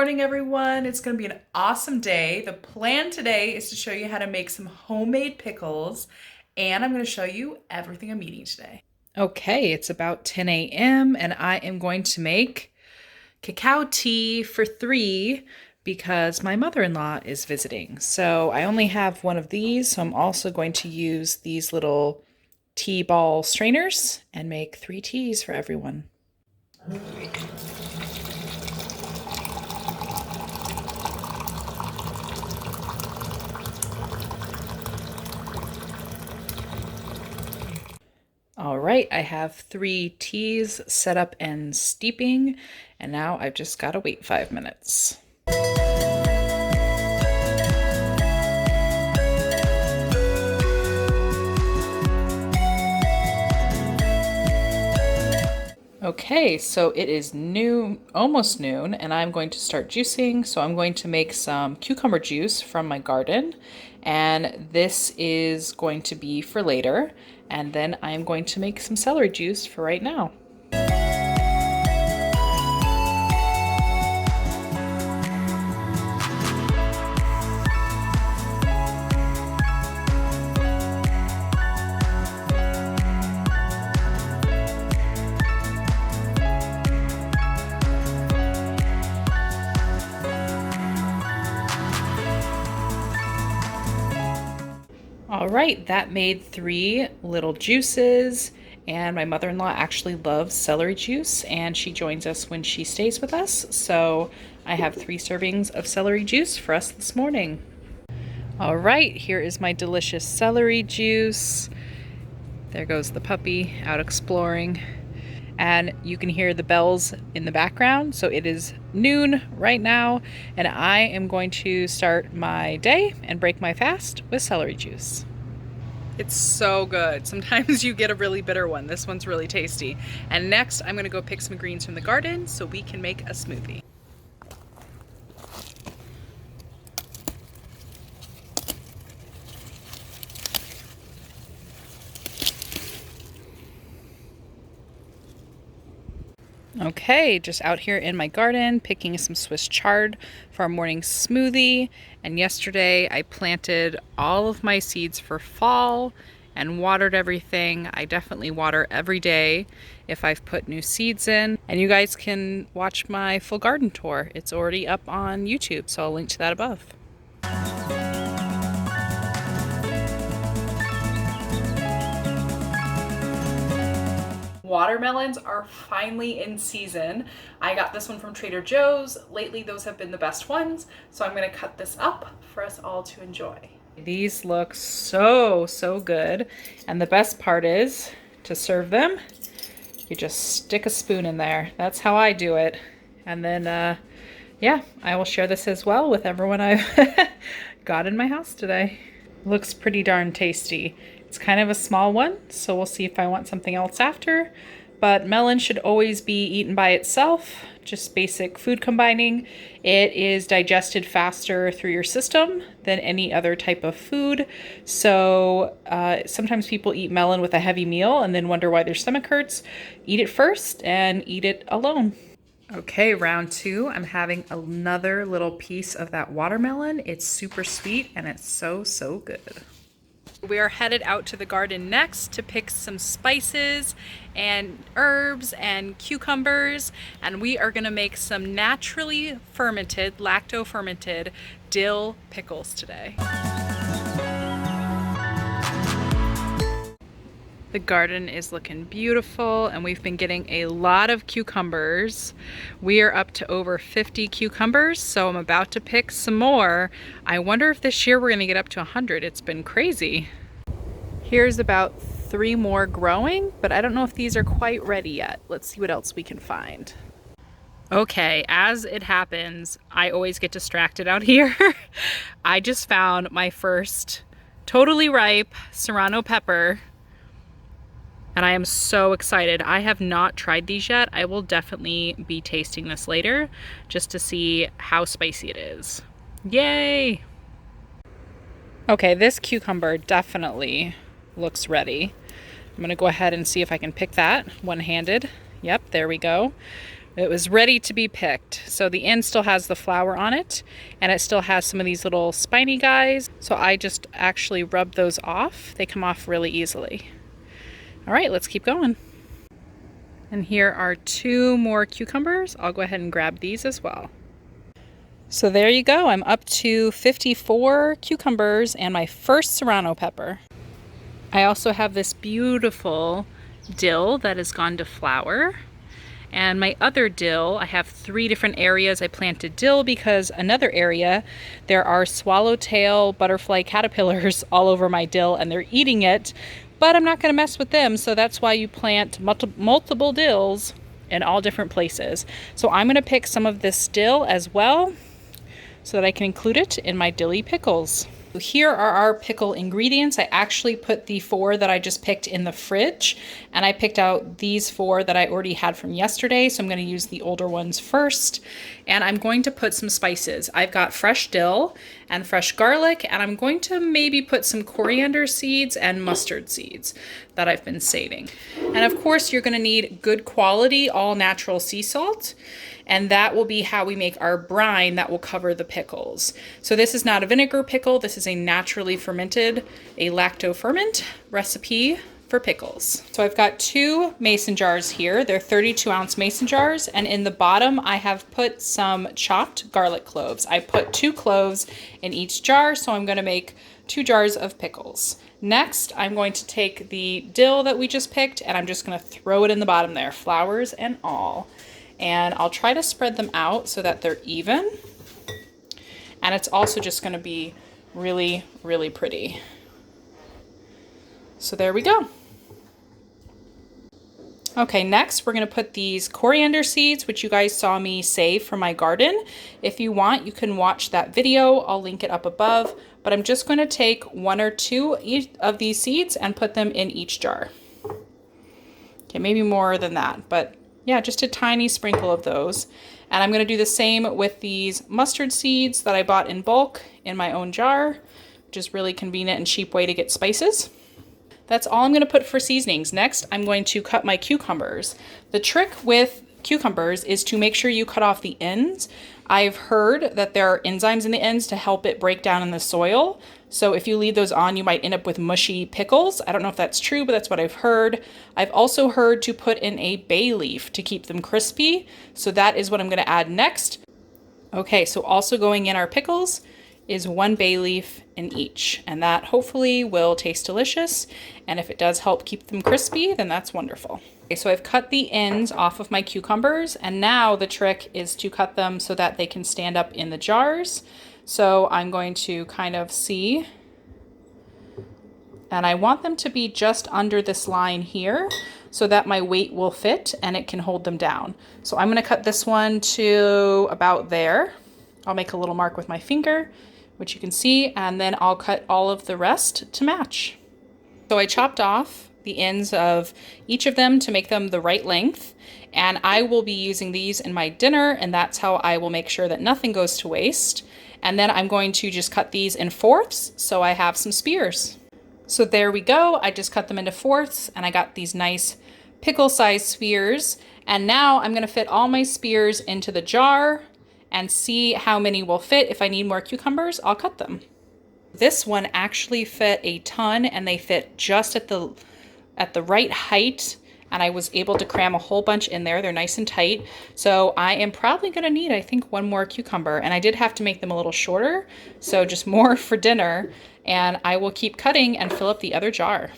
morning, everyone. It's going to be an awesome day. The plan today is to show you how to make some homemade pickles, and I'm going to show you everything I'm eating today. Okay, it's about 10 a.m. and I am going to make cacao tea for 3 because my mother-in-law is visiting. So I only have one of these, so I'm also going to use these little tea ball strainers and make 3 teas for everyone. All right, I have 3 teas set up and steeping, and now I've just got to wait 5 minutes. Okay, so it is noon, almost noon, and I'm going to start juicing. So I'm going to make some cucumber juice from my garden, and this is going to be for later. And then I'm going to make some celery juice for right now. All right, that made 3 little juices, and my mother-in-law actually loves celery juice, and she joins us when she stays with us. So I have 3 servings of celery juice for us this morning. All right, here is my delicious celery juice. There goes the puppy out exploring. And you can hear the bells in the background. So it is noon right now, and I am going to start my day and break my fast with celery juice. It's so good. Sometimes you get a really bitter one. This one's really tasty. And next, I'm gonna go pick some greens from the garden so we can make a smoothie. Okay, just out here in my garden picking some Swiss chard for our morning smoothie. And yesterday I planted all of my seeds for fall and watered everything. I definitely water every day if I've put new seeds in. And you guys can watch my full garden tour. It's already up on YouTube, so I'll link to that above. Watermelons are finally in season. I got this one from Trader Joe's. Lately, those have been the best ones, so I'm gonna cut this up for us all to enjoy. These look so good, and the best part is to serve them, you just stick a spoon in there. That's how I do it. And then, yeah, I will share this as well with everyone I've got in my house today. Looks pretty darn tasty. It's kind of a small one, so we'll see if I want something else after. But melon should always be eaten by itself, just basic food combining. It is digested faster through your system than any other type of food. So sometimes people eat melon with a heavy meal and then wonder why their stomach hurts. Eat it first and eat it alone. Okay, round 2, I'm having another little piece of that watermelon. It's super sweet and it's so good. We are headed out to the garden next to pick some spices and herbs and cucumbers, and we are gonna make some naturally fermented, lacto-fermented dill pickles today. The garden is looking beautiful, and we've been getting a lot of cucumbers. We are up to over 50 cucumbers, so I'm about to pick some more. I wonder if this year we're gonna get up to 100. It's been crazy. Here's about 3 more growing, but I don't know if these are quite ready yet. Let's see what else we can find. Okay, as it happens, I always get distracted out here. I just found my first totally ripe serrano pepper, and I am so excited. I have not tried these yet. I will definitely be tasting this later just to see how spicy it is. Yay! Okay, this cucumber definitely looks ready. I'm gonna go ahead and see if I can pick that one-handed. Yep, there we go. It was ready to be picked. So the end still has the flour on it, and it still has some of these little spiny guys. So I just actually rubbed those off. They come off really easily. All right, let's keep going. And here are 2 more cucumbers. I'll go ahead and grab these as well. So there you go. I'm up to 54 cucumbers and my first serrano pepper. I also have this beautiful dill that has gone to flower. And my other dill, I have 3 different areas I planted dill because another area, there are swallowtail butterfly caterpillars all over my dill and they're eating it, but I'm not going to mess with them. So that's why you plant multiple dills in all different places. So I'm going to pick some of this dill as well so that I can include it in my dilly pickles. Here are our pickle ingredients. I actually put the 4 that I just picked in the fridge, and I picked out these 4 that I already had from yesterday, so I'm going to use the older ones first. And I'm going to put some spices. I've got fresh dill and fresh garlic, and I'm going to maybe put some coriander seeds and mustard seeds that I've been saving. And of course, you're going to need good quality, all natural sea salt. And that will be how we make our brine that will cover the pickles. So this is not a vinegar pickle. This is a naturally fermented, a lacto-ferment recipe for pickles. So I've got 2 mason jars here. They're 32-ounce mason jars. And in the bottom, I have put some chopped garlic cloves. I put 2 cloves in each jar. So I'm going to make 2 jars of pickles. Next, I'm going to take the dill that we just picked and I'm just going to throw it in the bottom there, flowers and all. And I'll try to spread them out so that they're even. And it's also just going to be really, really pretty. So there we go. Okay, next we're going to put these coriander seeds, which you guys saw me save from my garden. If you want, you can watch that video. I'll link it up above. But I'm just going to take 1 or 2 of these seeds and put them in each jar. Okay, maybe more than that, but yeah, just a tiny sprinkle of those. And I'm going to do the same with these mustard seeds that I bought in bulk in my own jar, which is really convenient and cheap way to get spices. That's all I'm going to put for seasonings. Next, I'm going to cut my cucumbers. The trick with cucumbers is to make sure you cut off the ends. I've heard that there are enzymes in the ends to help it break down in the soil. So if you leave those on, you might end up with mushy pickles. I don't know if that's true, but that's what I've heard. I've also heard to put in a bay leaf to keep them crispy. So that is what I'm going to add next. Okay, so also going in our pickles is 1 bay leaf in each, and that hopefully will taste delicious. And if it does help keep them crispy, then that's wonderful. Okay, so I've cut the ends off of my cucumbers, and now the trick is to cut them so that they can stand up in the jars. So I'm going to kind of see, and I want them to be just under this line here so that my weight will fit and it can hold them down. So I'm going to cut this one to about there. I'll make a little mark with my finger, which you can see, and then I'll cut all of the rest to match. So I chopped off the ends of each of them to make them the right length, and I will be using these in my dinner, and that's how I will make sure that nothing goes to waste. And then I'm going to just cut these in 4ths so I have some spears. So there we go. I just cut them into 4ths and I got these nice pickle-sized spears. And now I'm going to fit all my spears into the jar and see how many will fit. If I need more cucumbers, I'll cut them. This one actually fit a ton, and they fit just at the right height, and I was able to cram a whole bunch in there. They're nice and tight. So I am probably going to need, I think, 1 more cucumber, and I did have to make them a little shorter, so just more for dinner, and I will keep cutting and fill up the other jar.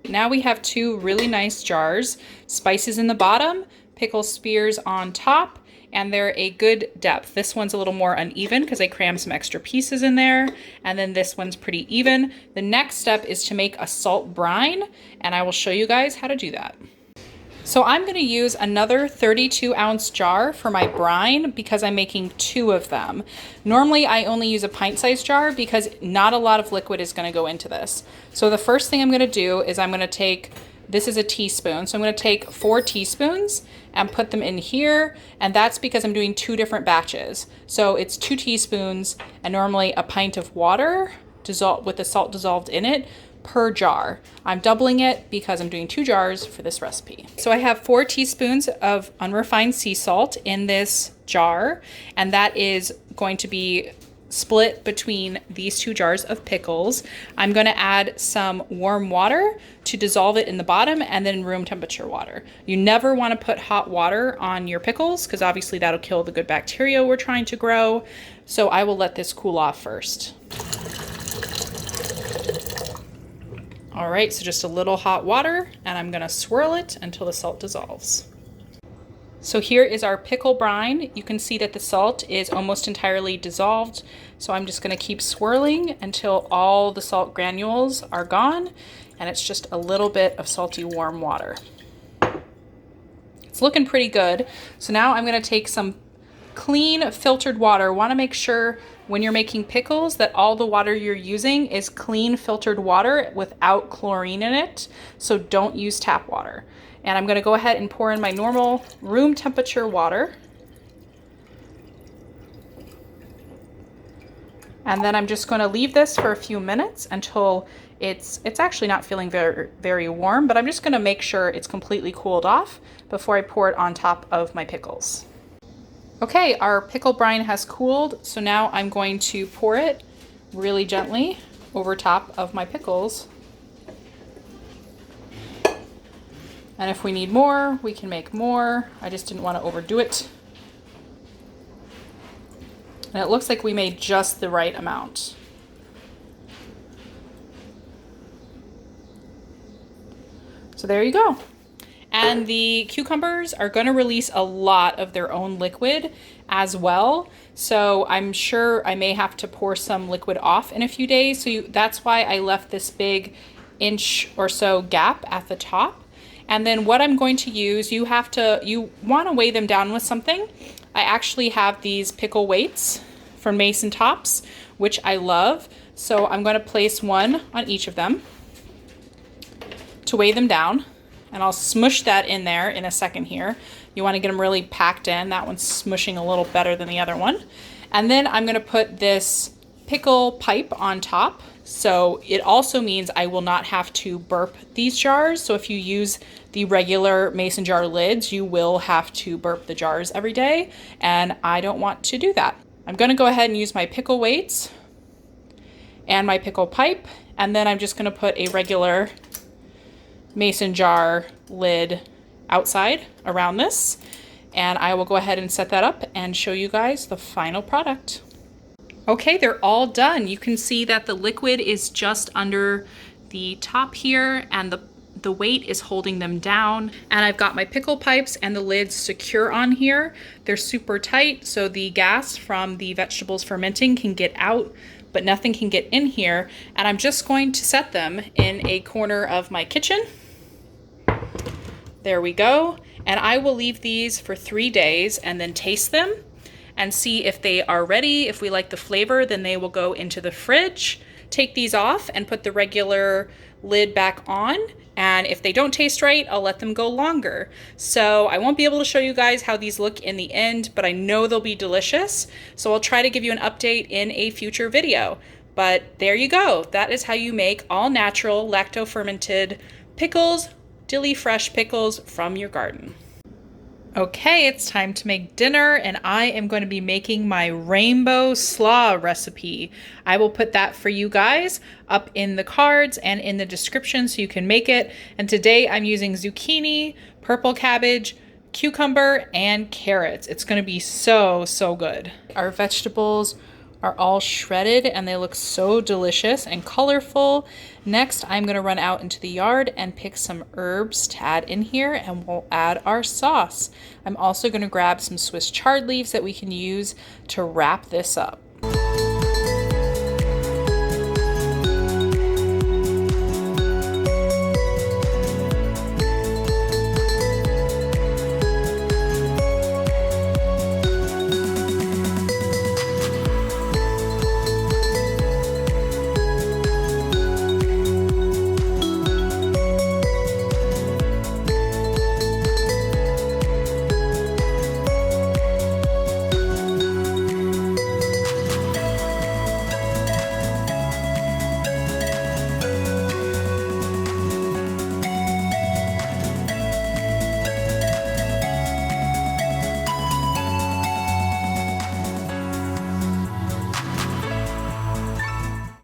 Now we have 2 really nice jars, spices in the bottom, pickle spears on top, and they're a good depth. This one's a little more uneven because I crammed some extra pieces in there, and then this one's pretty even. The next step is to make a salt brine, and I will show you guys how to do that. So I'm going to use another 32-ounce jar for my brine because I'm making 2 of them. Normally I only use a pint-sized jar because not a lot of liquid is going to go into this. So the first thing I'm going to do is I'm going to take, this is a teaspoon, so I'm going to take 4 teaspoons and put them in here, and that's because I'm doing 2 different batches. So it's 2 teaspoons and normally a pint of water with the salt dissolved in it per jar. I'm doubling it because I'm doing 2 jars for this recipe. So I have 4 teaspoons of unrefined sea salt in this jar, and that is going to be split between these 2 jars of pickles. I'm going to add some warm water to dissolve it in the bottom, and then room temperature water. You never want to put hot water on your pickles because obviously that'll kill the good bacteria we're trying to grow. So I will let this cool off first. All right, so just a little hot water, and I'm going to swirl it until the salt dissolves. So here is our pickle brine. You can see that the salt is almost entirely dissolved. So I'm just gonna keep swirling until all the salt granules are gone, and it's just a little bit of salty warm water. It's looking pretty good. So now I'm gonna take some clean filtered water. Wanna make sure when you're making pickles that all the water you're using is clean filtered water without chlorine in it. So don't use tap water. And I'm gonna go ahead and pour in my normal room temperature water. And then I'm just gonna leave this for a few minutes until it's actually not feeling very, very warm, but I'm just gonna make sure it's completely cooled off before I pour it on top of my pickles. Okay, our pickle brine has cooled, so now I'm going to pour it really gently over top of my pickles. And if we need more, we can make more. I just didn't want to overdo it. And it looks like we made just the right amount. So there you go. And the cucumbers are going to release a lot of their own liquid as well. So I'm sure I may have to pour some liquid off in a few days. So that's why I left this big inch or so gap at the top. And then what I'm going to use, you want to weigh them down with something. I actually have these pickle weights from Mason Tops, which I love. So I'm going to place one on each of them to weigh them down. And I'll smush that in there in a second here. You want to get them really packed in. That one's smushing a little better than the other one. And then I'm going to put this pickle pipe on top. So it also means I will not have to burp these jars. So if you use the regular mason jar lids, you will have to burp the jars every day. And I don't want to do that. I'm going to go ahead and use my pickle weights and my pickle pipe. And then I'm just going to put a regular mason jar lid outside around this. And I will go ahead and set that up and show you guys the final product. Okay, they're all done. You can see that the liquid is just under the top here, and the weight is holding them down. And I've got my pickle pipes and the lids secure on here. They're super tight, so the gas from the vegetables fermenting can get out, but nothing can get in here. And I'm just going to set them in a corner of my kitchen. There we go. And I will leave these for 3 days and then taste them and see if they are ready. If we like the flavor, then they will go into the fridge. Take these off and put the regular lid back on. And if they don't taste right, I'll let them go longer. So I won't be able to show you guys how these look in the end, but I know they'll be delicious. So I'll try to give you an update in a future video. But there you go. That is how you make all natural lacto-fermented pickles, dilly fresh pickles from your garden. Okay, it's time to make dinner, and I am going to be making my rainbow slaw recipe. I will put that for you guys up in the cards and in the description so you can make it. And today I'm using zucchini, purple cabbage, cucumber, and carrots. It's going to be so, so good. Our vegetables are all shredded and they look so delicious and colorful. Next, I'm going to run out into the yard and pick some herbs to add in here, and we'll add our sauce. I'm also going to grab some Swiss chard leaves that we can use to wrap this up.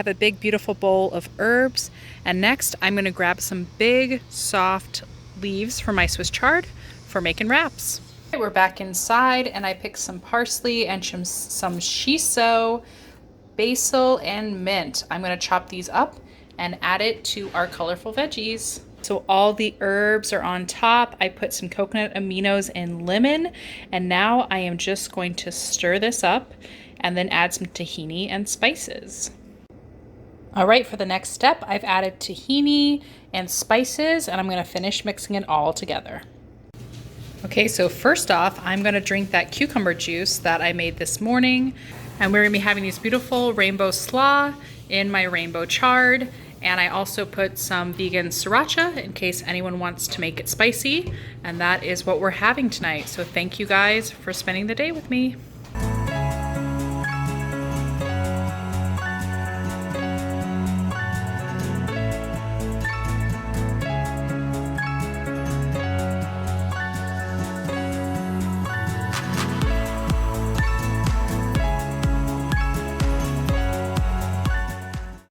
I have a big beautiful bowl of herbs, and next I'm going to grab some big soft leaves for my Swiss chard for making wraps. We're back inside, and I picked some parsley and some shiso, basil, and mint. I'm going to chop these up and add it to our colorful veggies. So all the herbs are on top. I put some coconut aminos and lemon, and now I am just going to stir this up and then add some tahini and spices. All right, for the next step, I've added tahini and spices, and I'm going to finish mixing it all together. Okay, so first off, I'm going to drink that cucumber juice that I made this morning, and we're going to be having these beautiful rainbow slaw in my rainbow chard, and I also put some vegan sriracha in case anyone wants to make it spicy, and that is what we're having tonight. So thank you guys for spending the day with me.